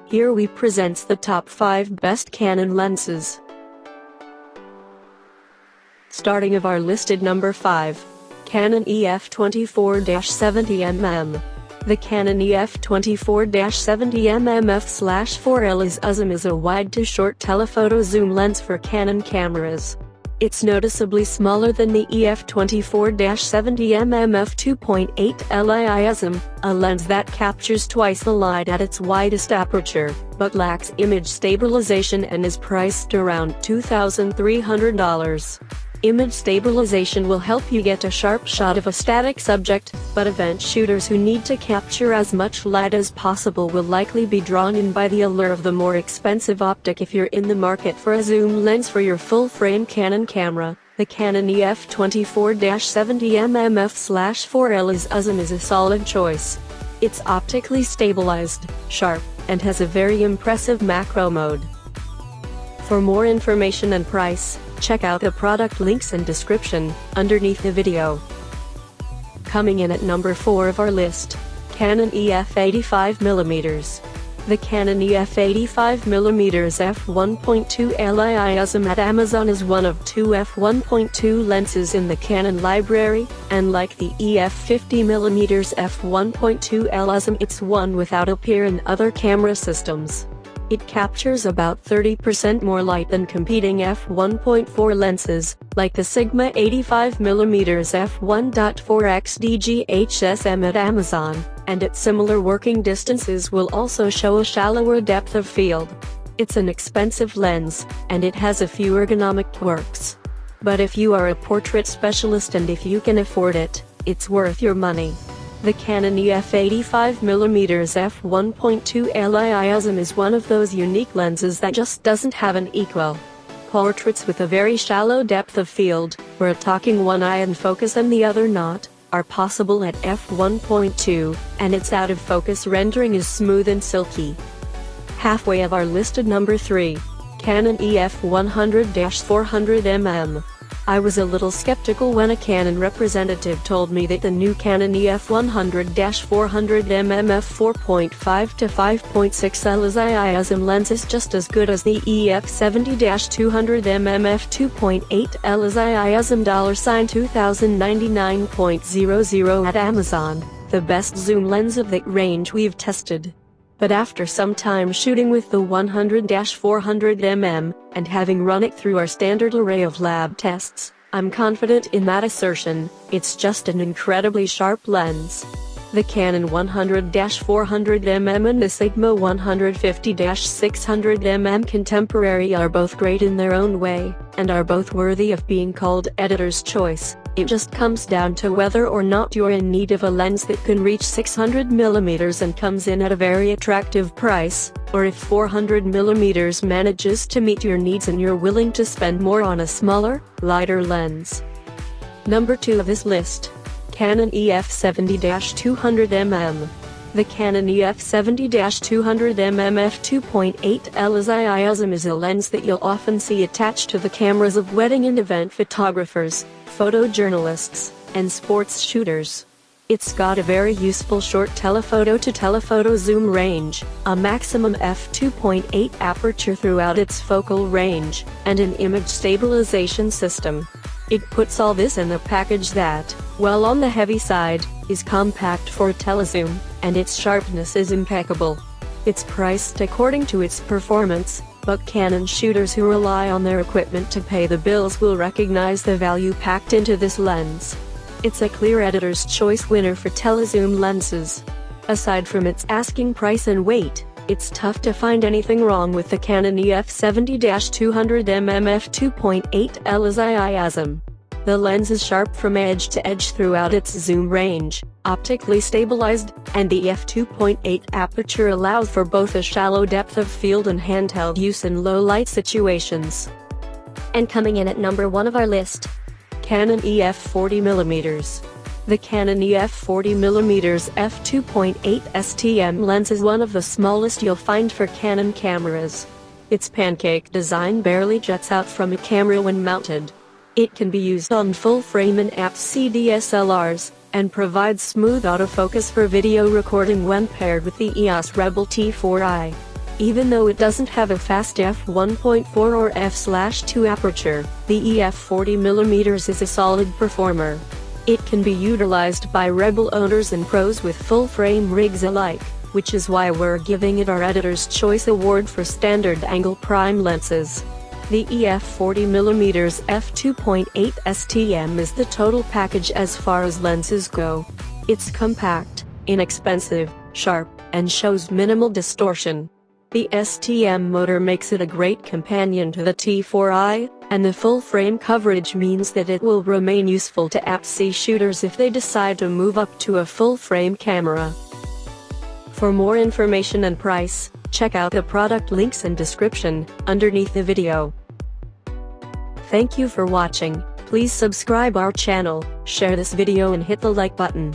Here we presents the top 5 best Canon lenses. Starting of our listed number 5. Canon EF 24-70mm. The Canon EF 24-70mm f/4L is a wide to short telephoto zoom lens for Canon cameras. It's noticeably smaller than the EF 24-70mm f2.8 LISM, a lens that captures twice the light at its widest aperture, but lacks image stabilization and is priced around $2,300. Image stabilization will help you get a sharp shot of a static subject, but event shooters who need to capture as much light as possible will likely be drawn in by the allure of the more expensive optic. If you're in the market for a zoom lens for your full-frame Canon camera, the Canon EF 24-70mm f/4L is a solid choice. It's optically stabilized, sharp, and has a very impressive macro mode. For more information and price, check out the product links and description underneath the video. Coming in at number 4 of our list, Canon EF 85mm. The Canon EF 85mm f1.2 LISM at Amazon is one of 2 f1.2 lenses in the Canon library, and like the EF 50mm f1.2 LISM, it's one without a peer in other camera systems. It captures about 30% more light than competing f1.4 lenses, like the Sigma 85mm f1.4x DGHSM at Amazon, and at similar working distances will also show a shallower depth of field. It's an expensive lens, and it has a few ergonomic quirks. But if you are a portrait specialist and if you can afford it, it's worth your money. The Canon EF 85mm f1.2 LISM is one of those unique lenses that just doesn't have an equal. Portraits with a very shallow depth of field, where talking one eye in focus and the other not, are possible at f1.2, and its out-of-focus rendering is smooth and silky. Halfway of our listed number 3. Canon EF 100-400mm. I was a little skeptical when a Canon representative told me that the new Canon EF 100-400mm f4.5 to 5.6 LISM lens is just as good as the EF 70-200mm f2.8 LISM $2099.00 at Amazon, the best zoom lens of that range we've tested. But after some time shooting with the 100-400mm, and having run it through our standard array of lab tests, I'm confident in that assertion. It's just an incredibly sharp lens. The Canon 100-400mm and the Sigma 150-600mm contemporary are both great in their own way, and are both worthy of being called editor's choice. It just comes down to whether or not you're in need of a lens that can reach 600mm and comes in at a very attractive price, or if 400mm manages to meet your needs and you're willing to spend more on a smaller, lighter lens. Number 2 of this list. Canon EF 70-200mm. The Canon EF 70-200mm f2.8 LISM is a lens that you'll often see attached to the cameras of wedding and event photographers, photojournalists, and sports shooters. It's got a very useful short telephoto to telephoto zoom range, a maximum f2.8 aperture throughout its focal range, and an image stabilization system. It puts all this in a package that, while on the heavy side, is compact for telezoom, and its sharpness is impeccable. It's priced according to its performance, but Canon shooters who rely on their equipment to pay the bills will recognize the value packed into this lens. It's a clear editor's choice winner for telezoom lenses. Aside from its asking price and weight, it's tough to find anything wrong with the Canon EF 70-200mm f2.8 LISM. The lens is sharp from edge to edge throughout its zoom range, optically stabilized, and the f2.8 aperture allows for both a shallow depth of field and handheld use in low light situations. And coming in at number 1 of our list, Canon EF 40mm. The Canon EF 40mm f2.8 STM lens is one of the smallest you'll find for Canon cameras. Its pancake design barely juts out from a camera when mounted. It can be used on full-frame and APS-C DSLRs, and provides smooth autofocus for video recording when paired with the EOS Rebel T4i. Even though it doesn't have a fast f1.4 or f/2 aperture, the EF 40mm is a solid performer. It can be utilized by rebel owners and pros with full-frame rigs alike, which is why we're giving it our Editor's Choice Award for Standard Angle Prime lenses. The EF 40mm f2.8 STM is the total package as far as lenses go. It's compact, inexpensive, sharp, and shows minimal distortion. The STM motor makes it a great companion to the T4i, and the full frame coverage means that it will remain useful to at-sea shooters if they decide to move up to a full frame camera. For more information and price, check out the product links and description underneath the video. Thank you for watching. Please subscribe our channel, share this video and hit the like button.